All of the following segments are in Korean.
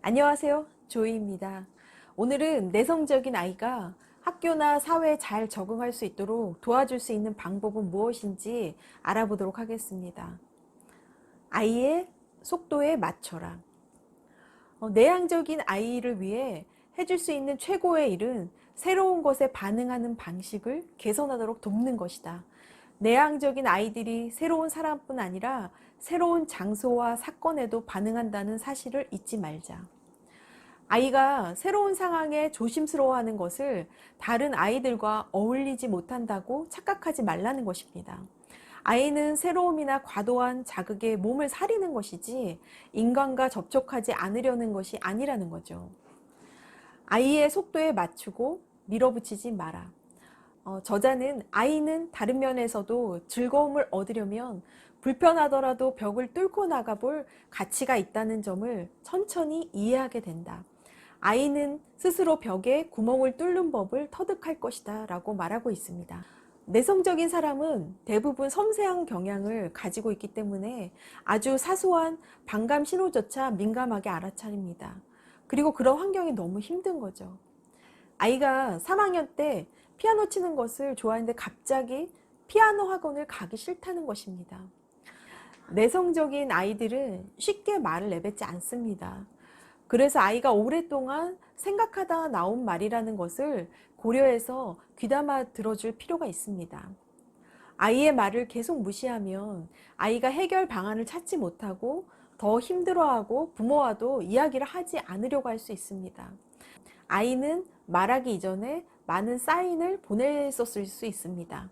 안녕하세요. 조이입니다. 오늘은 내성적인 아이가 학교나 사회에 잘 적응할 수 있도록 도와줄 수 있는 방법은 무엇인지 알아보도록 하겠습니다. 아이의 속도에 맞춰라. 내향적인 아이를 위해 해줄 수 있는 최고의 일은 새로운 것에 반응하는 방식을 개선하도록 돕는 것이다. 내향적인 아이들이 새로운 사람뿐 아니라 새로운 장소와 사건에도 반응한다는 사실을 잊지 말자. 아이가 새로운 상황에 조심스러워하는 것을 다른 아이들과 어울리지 못한다고 착각하지 말라는 것입니다. 아이는 새로움이나 과도한 자극에 몸을 사리는 것이지 인간과 접촉하지 않으려는 것이 아니라는 거죠. 아이의 속도에 맞추고 밀어붙이지 마라. 저자는 아이는 다른 면에서도 즐거움을 얻으려면 불편하더라도 벽을 뚫고 나가볼 가치가 있다는 점을 천천히 이해하게 된다. 아이는 스스로 벽에 구멍을 뚫는 법을 터득할 것이다 라고 말하고 있습니다. 내성적인 사람은 대부분 섬세한 경향을 가지고 있기 때문에 아주 사소한 반감 신호조차 민감하게 알아차립니다. 그리고 그런 환경이 너무 힘든 거죠. 아이가 3학년 때 피아노 치는 것을 좋아했는데 갑자기 피아노 학원을 가기 싫다는 것입니다. 내성적인 아이들은 쉽게 말을 내뱉지 않습니다. 그래서 아이가 오랫동안 생각하다 나온 말이라는 것을 고려해서 귀담아 들어줄 필요가 있습니다. 아이의 말을 계속 무시하면 아이가 해결 방안을 찾지 못하고 더 힘들어하고 부모와도 이야기를 하지 않으려고 할 수 있습니다. 아이는 말하기 이전에 많은 사인을 보냈었을 수 있습니다.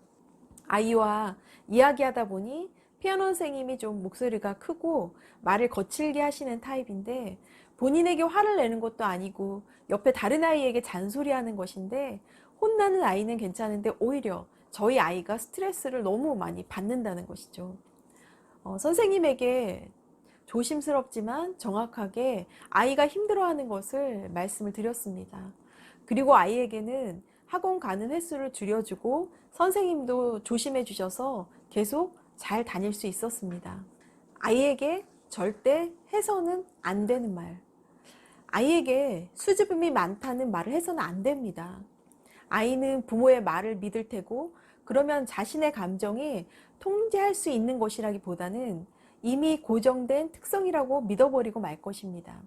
아이와 이야기하다 보니 피아노 선생님이 좀 목소리가 크고 말을 거칠게 하시는 타입인데 본인에게 화를 내는 것도 아니고 옆에 다른 아이에게 잔소리하는 것인데 혼나는 아이는 괜찮은데 오히려 저희 아이가 스트레스를 너무 많이 받는다는 것이죠. 선생님에게 조심스럽지만 정확하게 아이가 힘들어하는 것을 말씀을 드렸습니다. 그리고 아이에게는 학원 가는 횟수를 줄여주고 선생님도 조심해 주셔서 계속 잘 다닐 수 있었습니다. 아이에게 절대 해서는 안 되는 말. 아이에게 수줍음이 많다는 말을 해서는 안 됩니다. 아이는 부모의 말을 믿을 테고 그러면 자신의 감정이 통제할 수 있는 것이라기보다는 이미 고정된 특성이라고 믿어버리고 말 것입니다.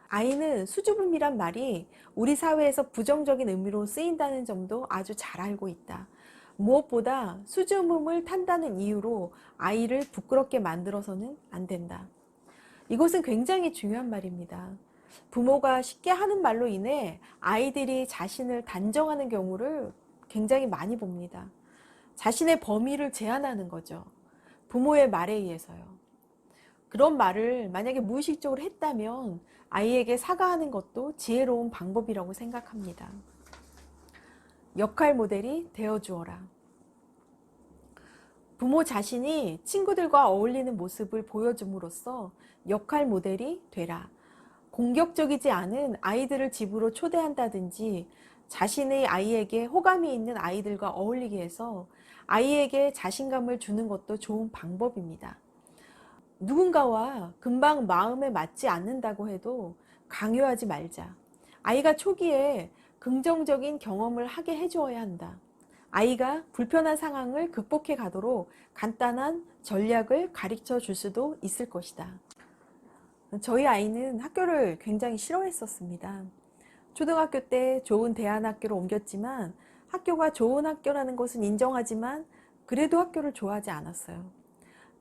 아이는 수줍음이란 말이 우리 사회에서 부정적인 의미로 쓰인다는 점도 아주 잘 알고 있다. 무엇보다 수줍음을 탄다는 이유로 아이를 부끄럽게 만들어서는 안 된다. 이것은 굉장히 중요한 말입니다. 부모가 쉽게 하는 말로 인해 아이들이 자신을 단정하는 경우를 굉장히 많이 봅니다. 자신의 범위를 제한하는 거죠. 부모의 말에 의해서요. 그런 말을 만약에 무의식적으로 했다면 아이에게 사과하는 것도 지혜로운 방법이라고 생각합니다. 역할 모델이 되어주어라. 부모 자신이 친구들과 어울리는 모습을 보여줌으로써 역할 모델이 되라. 공격적이지 않은 아이들을 집으로 초대한다든지 자신의 아이에게 호감이 있는 아이들과 어울리게 해서 아이에게 자신감을 주는 것도 좋은 방법입니다. 누군가와 금방 마음에 맞지 않는다고 해도 강요하지 말자. 아이가 초기에 긍정적인 경험을 하게 해주어야 한다. 아이가 불편한 상황을 극복해 가도록 간단한 전략을 가르쳐 줄 수도 있을 것이다. 저희 아이는 학교를 굉장히 싫어했었습니다. 초등학교 때 좋은 대안학교로 옮겼지만 학교가 좋은 학교라는 것은 인정하지만 그래도 학교를 좋아하지 않았어요.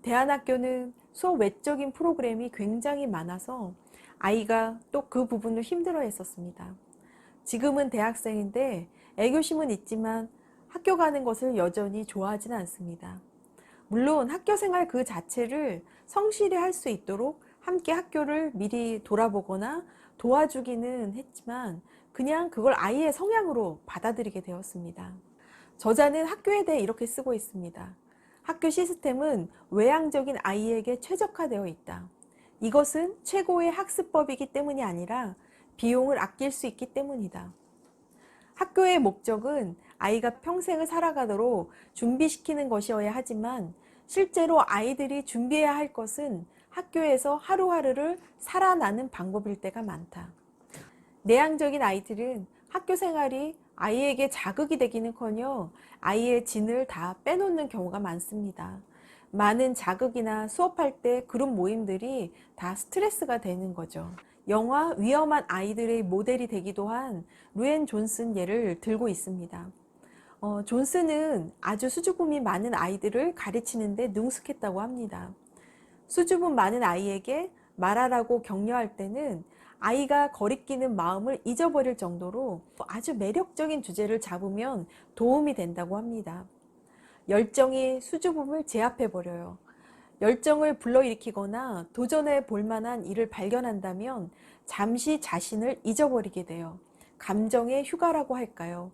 대안학교는 수업 외적인 프로그램이 굉장히 많아서 아이가 또 그 부분을 힘들어 했었습니다. 지금은 대학생인데 애교심은 있지만 학교 가는 것을 여전히 좋아하지는 않습니다. 물론 학교 생활 그 자체를 성실히 할 수 있도록 함께 학교를 미리 돌아보거나 도와주기는 했지만 그냥 그걸 아이의 성향으로 받아들이게 되었습니다. 저자는 학교에 대해 이렇게 쓰고 있습니다. 학교 시스템은 외향적인 아이에게 최적화되어 있다. 이것은 최고의 학습법이기 때문이 아니라 비용을 아낄 수 있기 때문이다. 학교의 목적은 아이가 평생을 살아가도록 준비시키는 것이어야 하지만 실제로 아이들이 준비해야 할 것은 학교에서 하루하루를 살아나는 방법일 때가 많다. 내향적인 아이들은 학교 생활이 아이에게 자극이 되기는커녕 아이의 진을 다 빼놓는 경우가 많습니다. 많은 자극이나 수업할 때 그룹 모임들이 다 스트레스가 되는 거죠. 영화 위험한 아이들의 모델이 되기도 한 루앤 존슨 예를 들고 있습니다. 존슨은 아주 수줍음이 많은 아이들을 가르치는데 능숙했다고 합니다. 수줍음 많은 아이에게 말하라고 격려할 때는 아이가 거리끼는 마음을 잊어버릴 정도로 아주 매력적인 주제를 잡으면 도움이 된다고 합니다. 열정이 수줍음을 제압해버려요. 열정을 불러일으키거나 도전해 볼 만한 일을 발견한다면 잠시 자신을 잊어버리게 돼요. 감정의 휴가라고 할까요?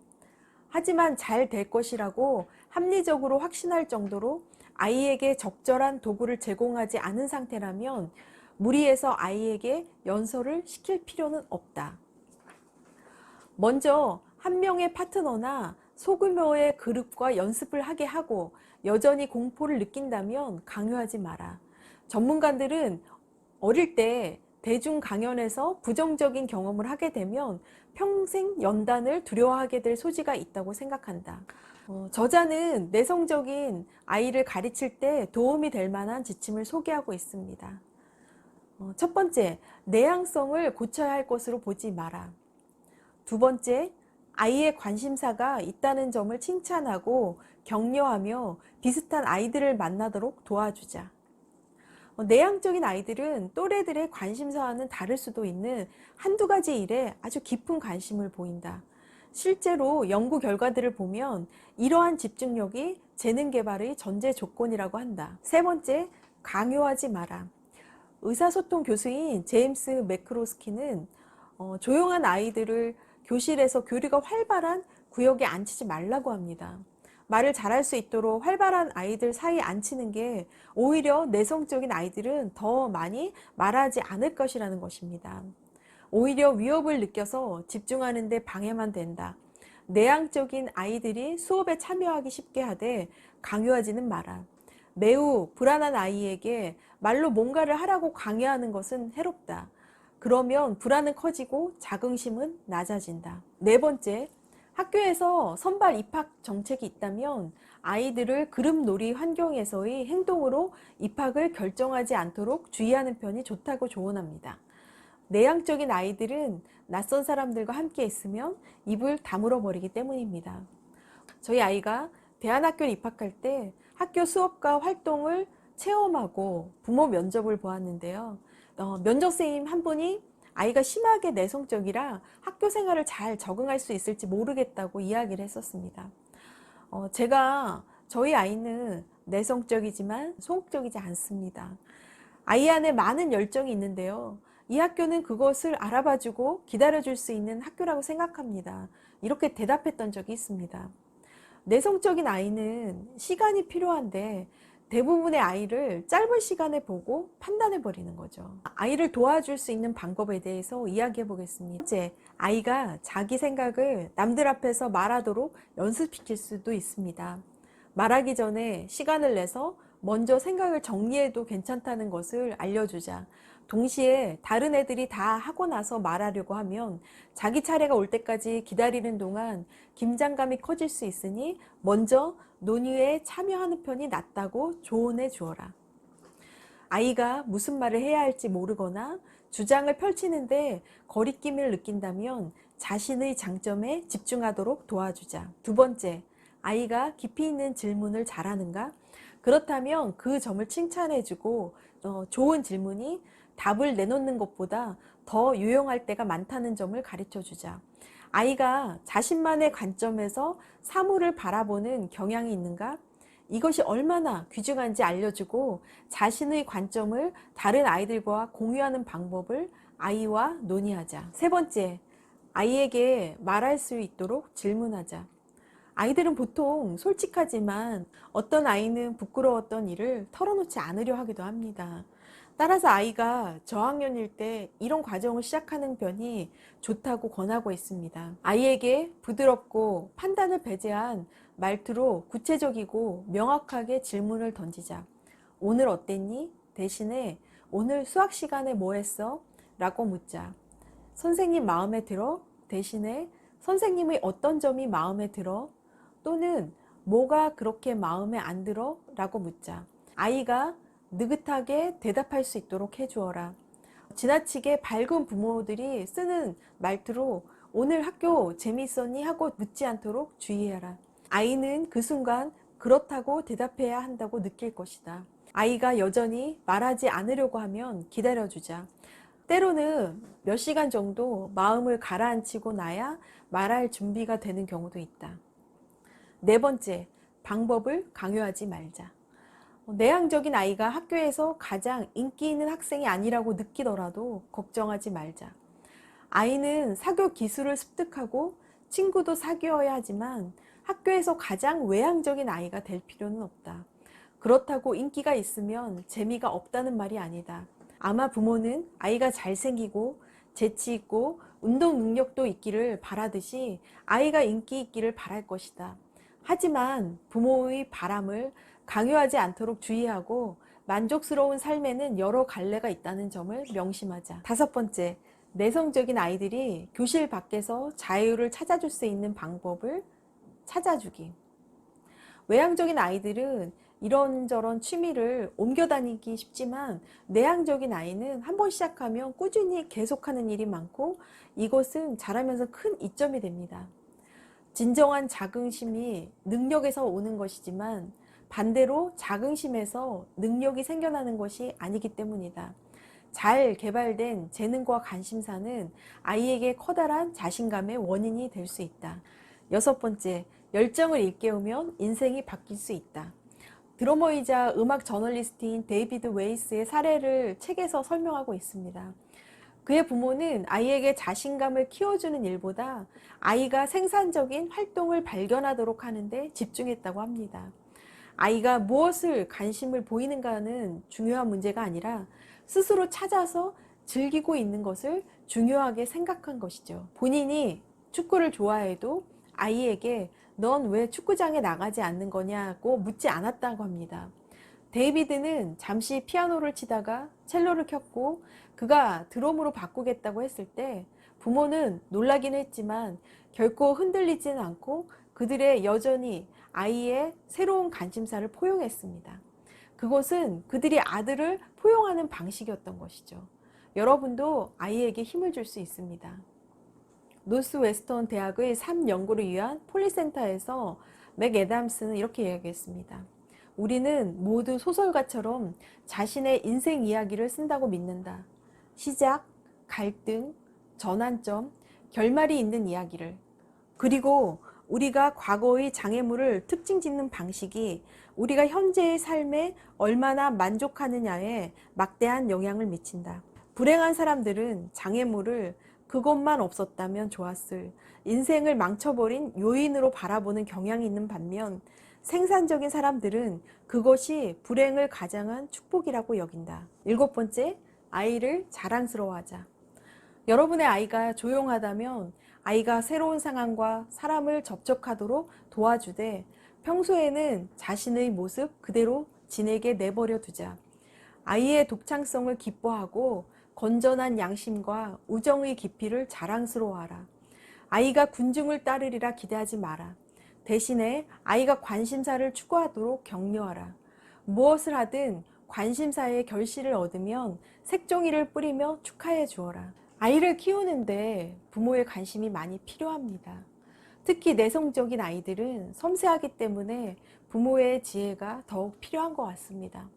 하지만 잘 될 것이라고 합리적으로 확신할 정도로 아이에게 적절한 도구를 제공하지 않은 상태라면 무리해서 아이에게 연설을 시킬 필요는 없다. 먼저 한 명의 파트너나 소규모의 그룹과 연습을 하게 하고 여전히 공포를 느낀다면 강요하지 마라. 전문가들은 어릴 때 대중 강연에서 부정적인 경험을 하게 되면 평생 연단을 두려워하게 될 소지가 있다고 생각한다. 저자는 내성적인 아이를 가르칠 때 도움이 될 만한 지침을 소개하고 있습니다. 첫 번째, 내향성을 고쳐야 할 것으로 보지 마라. 두 번째, 아이의 관심사가 있다는 점을 칭찬하고 격려하며 비슷한 아이들을 만나도록 도와주자. 내향적인 아이들은 또래들의 관심사와는 다를 수도 있는 한두 가지 일에 아주 깊은 관심을 보인다. 실제로 연구 결과들을 보면 이러한 집중력이 재능 개발의 전제 조건이라고 한다. 세 번째, 강요하지 마라. 의사소통 교수인 제임스 매크로스키는 조용한 아이들을 교실에서 교류가 활발한 구역에 앉히지 말라고 합니다. 말을 잘할 수 있도록 활발한 아이들 사이에 앉히는 게 오히려 내성적인 아이들은 더 많이 말하지 않을 것이라는 것입니다. 오히려 위협을 느껴서 집중하는 데 방해만 된다. 내향적인 아이들이 수업에 참여하기 쉽게 하되 강요하지는 마라. 매우 불안한 아이에게 말로 뭔가를 하라고 강요하는 것은 해롭다. 그러면 불안은 커지고 자긍심은 낮아진다. 네 번째, 학교에서 선발 입학 정책이 있다면 아이들을 그룹놀이 환경에서의 행동으로 입학을 결정하지 않도록 주의하는 편이 좋다고 조언합니다. 내향적인 아이들은 낯선 사람들과 함께 있으면 입을 다물어 버리기 때문입니다. 저희 아이가 대안학교에 입학할 때 학교 수업과 활동을 체험하고 부모 면접을 보았는데요. 면접 선생님 한 분이 아이가 심하게 내성적이라 학교 생활을 잘 적응할 수 있을지 모르겠다고 이야기를 했었습니다. 제가 저희 아이는 내성적이지만 소극적이지 않습니다. 아이 안에 많은 열정이 있는데요. 이 학교는 그것을 알아봐주고 기다려줄 수 있는 학교라고 생각합니다. 이렇게 대답했던 적이 있습니다. 내성적인 아이는 시간이 필요한데 대부분의 아이를 짧은 시간에 보고 판단해 버리는 거죠. 아이를 도와줄 수 있는 방법에 대해서 이야기해 보겠습니다. 첫째, 아이가 자기 생각을 남들 앞에서 말하도록 연습시킬 수도 있습니다. 말하기 전에 시간을 내서 먼저 생각을 정리해도 괜찮다는 것을 알려주자. 동시에 다른 애들이 다 하고 나서 말하려고 하면 자기 차례가 올 때까지 기다리는 동안 긴장감이 커질 수 있으니 먼저 논의에 참여하는 편이 낫다고 조언해 주어라. 아이가 무슨 말을 해야 할지 모르거나 주장을 펼치는데 거리낌을 느낀다면 자신의 장점에 집중하도록 도와주자. 두 번째, 아이가 깊이 있는 질문을 잘하는가? 그렇다면 그 점을 칭찬해주고 좋은 질문이 답을 내놓는 것보다 더 유용할 때가 많다는 점을 가르쳐주자. 아이가 자신만의 관점에서 사물을 바라보는 경향이 있는가? 이것이 얼마나 귀중한지 알려주고 자신의 관점을 다른 아이들과 공유하는 방법을 아이와 논의하자. 세 번째, 아이에게 말할 수 있도록 질문하자. 아이들은 보통 솔직하지만 어떤 아이는 부끄러웠던 일을 털어놓지 않으려 하기도 합니다. 따라서 아이가 저학년일 때 이런 과정을 시작하는 편이 좋다고 권하고 있습니다. 아이에게 부드럽고 판단을 배제한 말투로 구체적이고 명확하게 질문을 던지자. 오늘 어땠니? 대신에 오늘 수학 시간에 뭐 했어? 라고 묻자. 선생님 마음에 들어? 대신에 선생님의 어떤 점이 마음에 들어? 또는 뭐가 그렇게 마음에 안 들어? 라고 묻자. 아이가 느긋하게 대답할 수 있도록 해주어라. 지나치게 밝은 부모들이 쓰는 말투로 오늘 학교 재밌었니? 하고 묻지 않도록 주의해라. 아이는 그 순간 그렇다고 대답해야 한다고 느낄 것이다. 아이가 여전히 말하지 않으려고 하면 기다려주자. 때로는 몇 시간 정도 마음을 가라앉히고 나야 말할 준비가 되는 경우도 있다. 네 번째, 방법을 강요하지 말자. 내향적인 아이가 학교에서 가장 인기 있는 학생이 아니라고 느끼더라도 걱정하지 말자. 아이는 사교 기술을 습득하고 친구도 사귀어야 하지만 학교에서 가장 외향적인 아이가 될 필요는 없다. 그렇다고 인기가 있으면 재미가 없다는 말이 아니다. 아마 부모는 아이가 잘생기고 재치 있고 운동 능력도 있기를 바라듯이 아이가 인기 있기를 바랄 것이다. 하지만 부모의 바람을 강요하지 않도록 주의하고 만족스러운 삶에는 여러 갈래가 있다는 점을 명심하자. 다섯 번째, 내성적인 아이들이 교실 밖에서 자유를 찾아줄 수 있는 방법을 찾아주기. 외향적인 아이들은 이런저런 취미를 옮겨 다니기 쉽지만 내향적인 아이는 한번 시작하면 꾸준히 계속하는 일이 많고 이것은 자라면서 큰 이점이 됩니다. 진정한 자긍심이 능력에서 오는 것이지만 반대로 자긍심에서 능력이 생겨나는 것이 아니기 때문이다. 잘 개발된 재능과 관심사는 아이에게 커다란 자신감의 원인이 될 수 있다. 여섯 번째, 열정을 일깨우면 인생이 바뀔 수 있다. 드러머이자 음악 저널리스트인 데이비드 웨이스의 사례를 책에서 설명하고 있습니다. 그의 부모는 아이에게 자신감을 키워주는 일보다 아이가 생산적인 활동을 발견하도록 하는데 집중했다고 합니다. 아이가 무엇을 관심을 보이는가는 중요한 문제가 아니라 스스로 찾아서 즐기고 있는 것을 중요하게 생각한 것이죠. 본인이 축구를 좋아해도 아이에게 넌 왜 축구장에 나가지 않는 거냐고 묻지 않았다고 합니다. 데이비드는 잠시 피아노를 치다가 첼로를 켰고 그가 드럼으로 바꾸겠다고 했을 때 부모는 놀라긴 했지만 결코 흔들리지는 않고 그들의 여전히 아이의 새로운 관심사를 포용했습니다. 그것은 그들이 아들을 포용하는 방식이었던 것이죠. 여러분도 아이에게 힘을 줄 수 있습니다. 노스웨스턴 대학의 삶 연구를 위한 폴리센터에서 맥 애담스는 이렇게 이야기했습니다. 우리는 모두 소설가처럼 자신의 인생 이야기를 쓴다고 믿는다. 시작, 갈등, 전환점, 결말이 있는 이야기를. 그리고 우리가 과거의 장애물을 특징 짓는 방식이 우리가 현재의 삶에 얼마나 만족하느냐에 막대한 영향을 미친다. 불행한 사람들은 장애물을 그것만 없었다면 좋았을 인생을 망쳐버린 요인으로 바라보는 경향이 있는 반면 생산적인 사람들은 그것이 불행을 가장한 축복이라고 여긴다. 일곱 번째, 아이를 자랑스러워하자. 여러분의 아이가 조용하다면 아이가 새로운 상황과 사람을 접촉하도록 도와주되 평소에는 자신의 모습 그대로 지내게 내버려 두자. 아이의 독창성을 기뻐하고 건전한 양심과 우정의 깊이를 자랑스러워하라. 아이가 군중을 따르리라 기대하지 마라. 대신에 아이가 관심사를 추구하도록 격려하라. 무엇을 하든 관심사의 결실을 얻으면 색종이를 뿌리며 축하해 주어라. 아이를 키우는데 부모의 관심이 많이 필요합니다. 특히 내성적인 아이들은 섬세하기 때문에 부모의 지혜가 더욱 필요한 것 같습니다.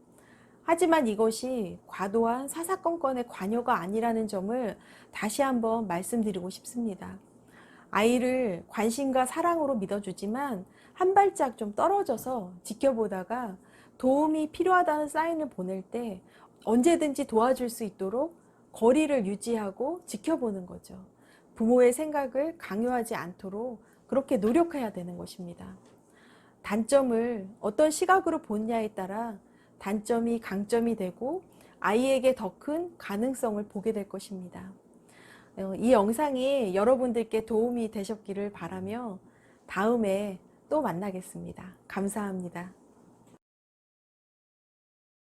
하지만 이것이 과도한 사사건건의 관여가 아니라는 점을 다시 한번 말씀드리고 싶습니다. 아이를 관심과 사랑으로 믿어주지만 한 발짝 좀 떨어져서 지켜보다가 도움이 필요하다는 사인을 보낼 때 언제든지 도와줄 수 있도록 거리를 유지하고 지켜보는 거죠. 부모의 생각을 강요하지 않도록 그렇게 노력해야 되는 것입니다. 단점을 어떤 시각으로 보느냐에 따라 단점이 강점이 되고 아이에게 더 큰 가능성을 보게 될 것입니다. 이 영상이 여러분들께 도움이 되셨기를 바라며 다음에 또 만나겠습니다. 감사합니다.